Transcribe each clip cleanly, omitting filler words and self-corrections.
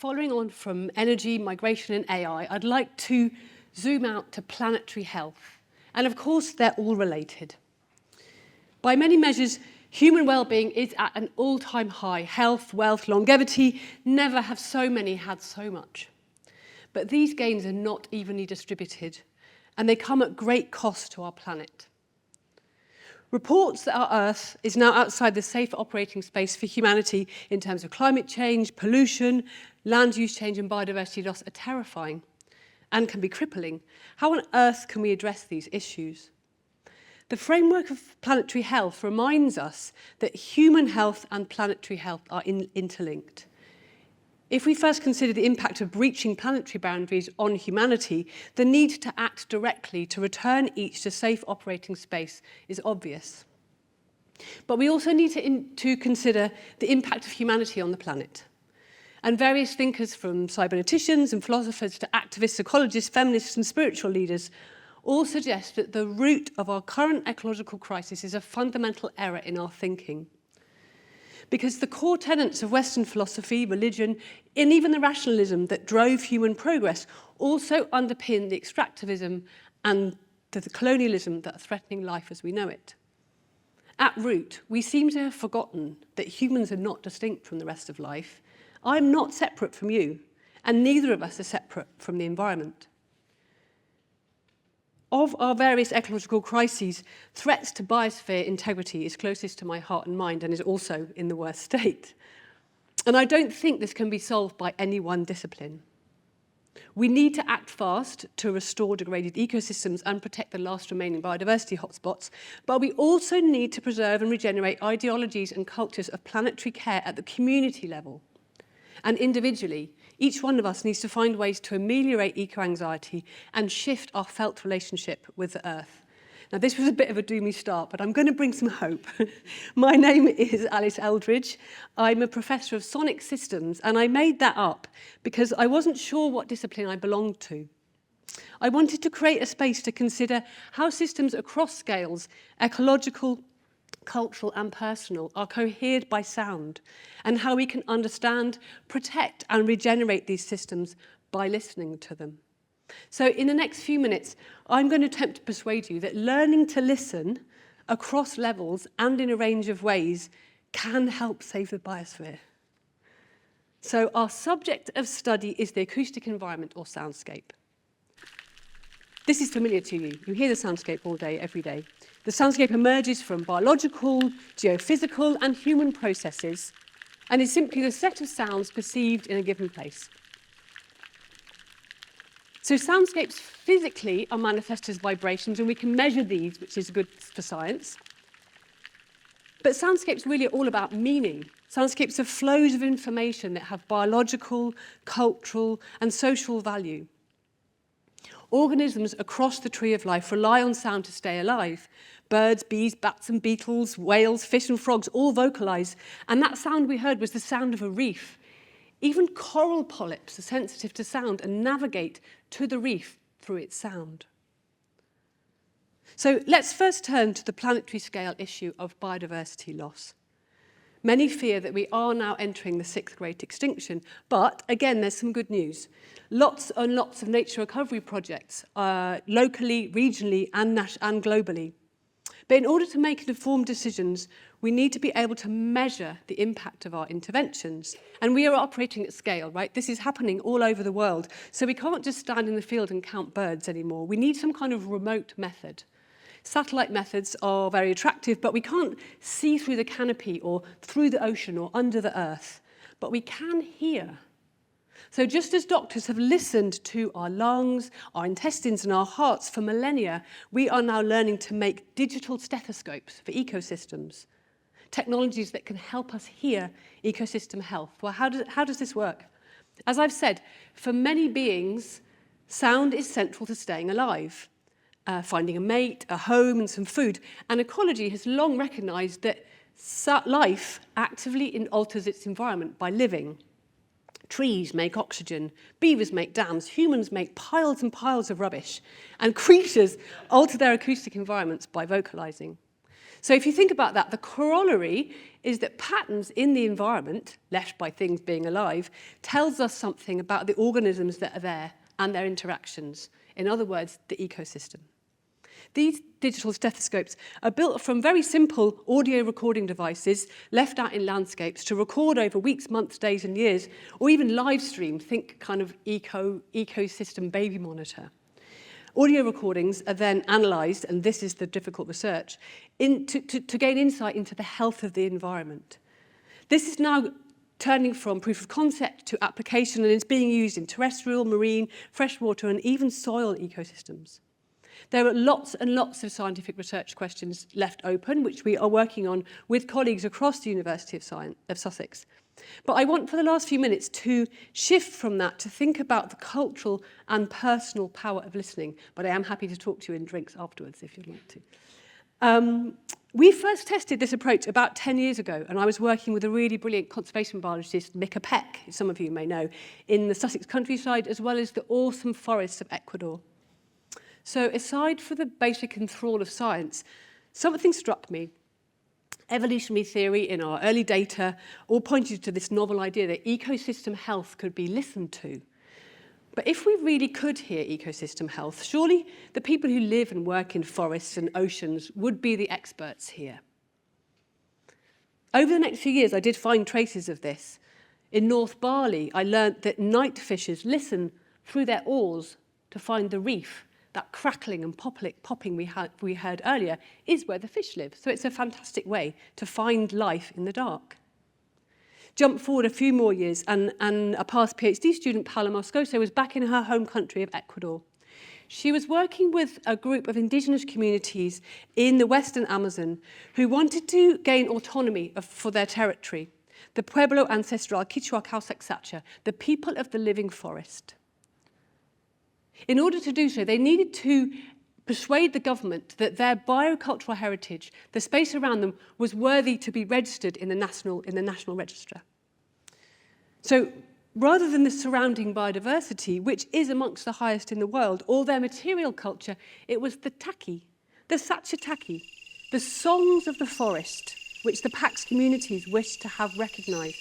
Following on from energy, migration and AI, I'd like to zoom out to planetary health. And of course, they're all related. By many measures, human well-being is at an all-time high. Health, wealth, longevity, never have so many had so much. But these gains are not evenly distributed, and they come at great cost to our planet. Reports that our Earth is now outside the safe operating space for humanity in terms of climate change, pollution, land use change and biodiversity loss are terrifying and can be crippling. How on earth can we address these issues? The framework of planetary health reminds us that human health and planetary health are interlinked. If we first consider the impact of breaching planetary boundaries on humanity, the need to act directly to return each to safe operating space is obvious. But we also need to consider the impact of humanity on the planet. And various thinkers, from cyberneticians and philosophers to activists, ecologists, feminists and spiritual leaders, all suggest that the root of our current ecological crisis is a fundamental error in our thinking. Because the core tenets of Western philosophy, religion, and even the rationalism that drove human progress also underpin the extractivism and the colonialism that are threatening life as we know it. At root, we seem to have forgotten that humans are not distinct from the rest of life. I'm not separate from you, and neither of us are separate from the environment. Of our various ecological crises, threats to biosphere integrity is closest to my heart and mind and is also in the worst state. And I don't think this can be solved by any one discipline. We need to act fast to restore degraded ecosystems and protect the last remaining biodiversity hotspots, but we also need to preserve and regenerate ideologies and cultures of planetary care at the community level. And individually, each one of us needs to find ways to ameliorate eco-anxiety and shift our felt relationship with the Earth. Now, this was a bit of a doomy start, but I'm going to bring some hope. My name is Alice Eldridge. I'm a professor of sonic systems, and I made that up because I wasn't sure what discipline I belonged to. I wanted to create a space to consider how systems across scales, ecological, cultural and personal, are cohered by sound, and how we can understand, protect and regenerate these systems by listening to them. So in the next few minutes, I'm going to attempt to persuade you that learning to listen across levels and in a range of ways can help save the biosphere. So our subject of study is the acoustic environment or soundscape. This is familiar to you. You hear the soundscape all day, every day. The soundscape emerges from biological, geophysical, and human processes, and is simply the set of sounds perceived in a given place. So soundscapes physically are manifest as vibrations, and we can measure these, which is good for science. But soundscapes really are all about meaning. Soundscapes are flows of information that have biological, cultural, and social value. Organisms across the tree of life rely on sound to stay alive. Birds, bees, bats and beetles, whales, fish and frogs all vocalize, and that sound we heard was the sound of a reef. Even coral polyps are sensitive to sound and navigate to the reef through its sound. So let's first turn to the planetary scale issue of biodiversity loss. Many fear that we are now entering the sixth great extinction, but again, there's some good news. Lots and lots of nature recovery projects, locally, regionally, and globally. But in order to make informed decisions, we need to be able to measure the impact of our interventions. And we are operating at scale, right? This is happening all over the world. So we can't just stand in the field and count birds anymore. We need some kind of remote method. Satellite methods are very attractive, but we can't see through the canopy or through the ocean or under the earth. But we can hear. So just as doctors have listened to our lungs, our intestines and our hearts for millennia, we are now learning to make digital stethoscopes for ecosystems, technologies that can help us hear ecosystem health. Well, how does this work? As I've said, for many beings, sound is central to staying alive. Finding a mate, a home and some food. And ecology has long recognized that life actively alters its environment by living. Trees make oxygen, beavers make dams, humans make piles and piles of rubbish, and creatures alter their acoustic environments by vocalizing. So if you think about that, the corollary is that patterns in the environment, left by things being alive, tells us something about the organisms that are there and their interactions. In other words, the ecosystem. These digital stethoscopes are built from very simple audio recording devices left out in landscapes to record over weeks, months, days and years, or even live stream, think kind of ecosystem baby monitor. Audio recordings are then analysed, and this is the difficult research, to gain insight into the health of the environment. This is now turning from proof of concept to application and is being used in terrestrial, marine, freshwater and even soil ecosystems. There are lots and lots of scientific research questions left open, which we are working on with colleagues across the University of Sussex. But I want for the last few minutes to shift from that to think about the cultural and personal power of listening. But I am happy to talk to you in drinks afterwards if you'd like to. We first tested this approach about 10 years ago, and I was working with a really brilliant conservation biologist, Mika Peck, some of you may know, in the Sussex countryside, as well as the awesome forests of Ecuador. So aside from the basic enthrall of science, something struck me. Evolutionary theory in our early data all pointed to this novel idea that ecosystem health could be listened to. But if we really could hear ecosystem health, surely the people who live and work in forests and oceans would be the experts here. Over the next few years, I did find traces of this. In North Bali, I learnt that night fishers listen through their oars to find the reef. That crackling and popping we heard earlier is where the fish live. So it's a fantastic way to find life in the dark. Jump forward a few more years, and a past PhD student, Paula Moscoso, was back in her home country of Ecuador. She was working with a group of indigenous communities in the Western Amazon who wanted to gain autonomy for their territory, the Pueblo Ancestral Quichua-Causac-Sacha, the people of the living forest. In order to do so, they needed to persuade the government that their biocultural heritage, the space around them, was worthy to be registered in the national register. So rather than the surrounding biodiversity, which is amongst the highest in the world, or their material culture, it was the taki, the sachetaki, the songs of the forest, which the Pax communities wished to have recognised.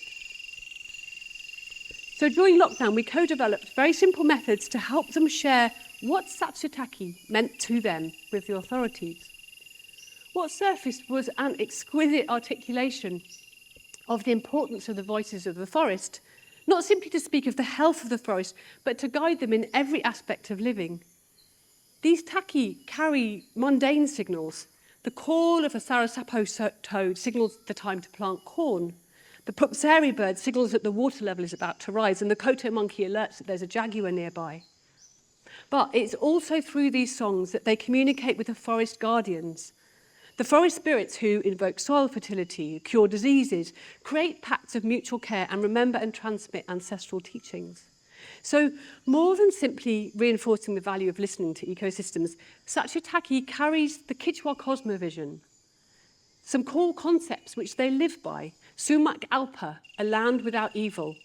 So during lockdown, we co-developed very simple methods to help them share what sachetaki meant to them with the authorities. What surfaced was an exquisite articulation of the importance of the voices of the forest, not simply to speak of the health of the forest, but to guide them in every aspect of living. These taki carry mundane signals. The call of a sarasapo toad signals the time to plant corn. The Puxeri bird signals that the water level is about to rise, and the koto monkey alerts that there's a jaguar nearby. But it's also through these songs that they communicate with the forest guardians, the forest spirits who invoke soil fertility, cure diseases, create pacts of mutual care, and remember and transmit ancestral teachings. So more than simply reinforcing the value of listening to ecosystems, sachetaki carries the Quechua cosmovision, some core concepts which they live by. Sumak Alpa, a land without evil,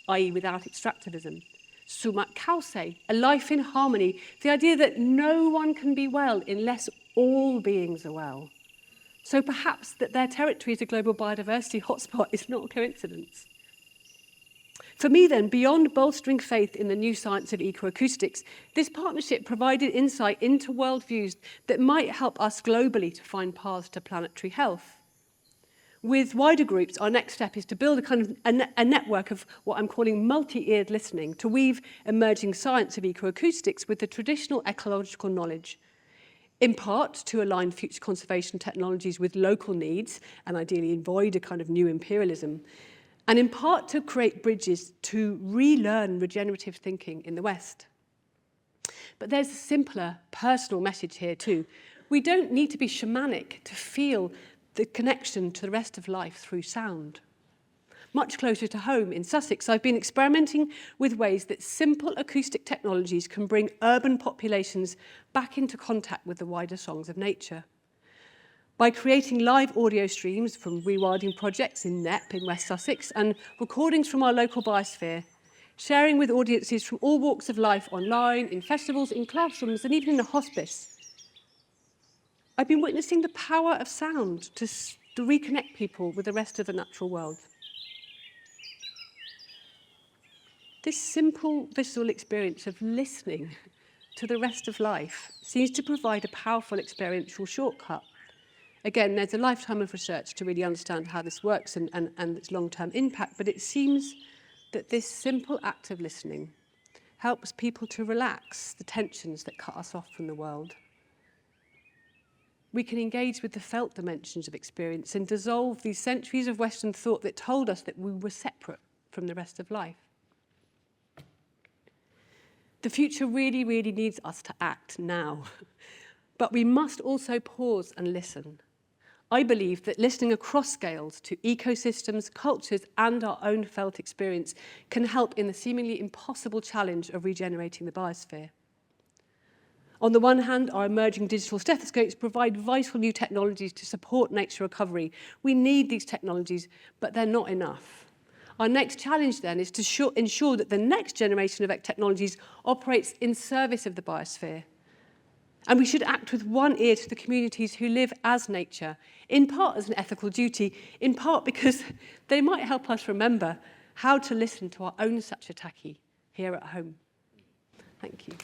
i.e. without extractivism. Sumak Kause, a life in harmony, the idea that no one can be well unless all beings are well. So perhaps that their territory is a global biodiversity hotspot is not a coincidence. For me then, beyond bolstering faith in the new science of ecoacoustics, this partnership provided insight into worldviews that might help us globally to find paths to planetary health. With wider groups, our next step is to build a network of what I'm calling multi-eared listening, to weave emerging science of ecoacoustics with the traditional ecological knowledge, in part to align future conservation technologies with local needs and ideally avoid a kind of new imperialism, and in part to create bridges to relearn regenerative thinking in the West. But there's a simpler personal message here too. We don't need to be shamanic to feel the connection to the rest of life through sound. Much closer to home in Sussex, I've been experimenting with ways that simple acoustic technologies can bring urban populations back into contact with the wider songs of nature. By creating live audio streams from rewilding projects in Knepp in West Sussex and recordings from our local biosphere, sharing with audiences from all walks of life online, in festivals, in classrooms, and even in a hospice. I've been witnessing the power of sound to reconnect people with the rest of the natural world. This simple visual experience of listening to the rest of life seems to provide a powerful experiential shortcut. Again, there's a lifetime of research to really understand how this works and its long-term impact, but it seems that this simple act of listening helps people to relax the tensions that cut us off from the world. We can engage with the felt dimensions of experience and dissolve these centuries of Western thought that told us that we were separate from the rest of life. The future really, really needs us to act now, but we must also pause and listen. I believe that listening across scales to ecosystems, cultures, and our own felt experience can help in the seemingly impossible challenge of regenerating the biosphere. On the one hand, our emerging digital stethoscopes provide vital new technologies to support nature recovery. We need these technologies, but they're not enough. Our next challenge then is to ensure that the next generation of technologies operates in service of the biosphere. And we should act with one ear to the communities who live as nature, in part as an ethical duty, in part because they might help us remember how to listen to our own Sachataki here at home. Thank you.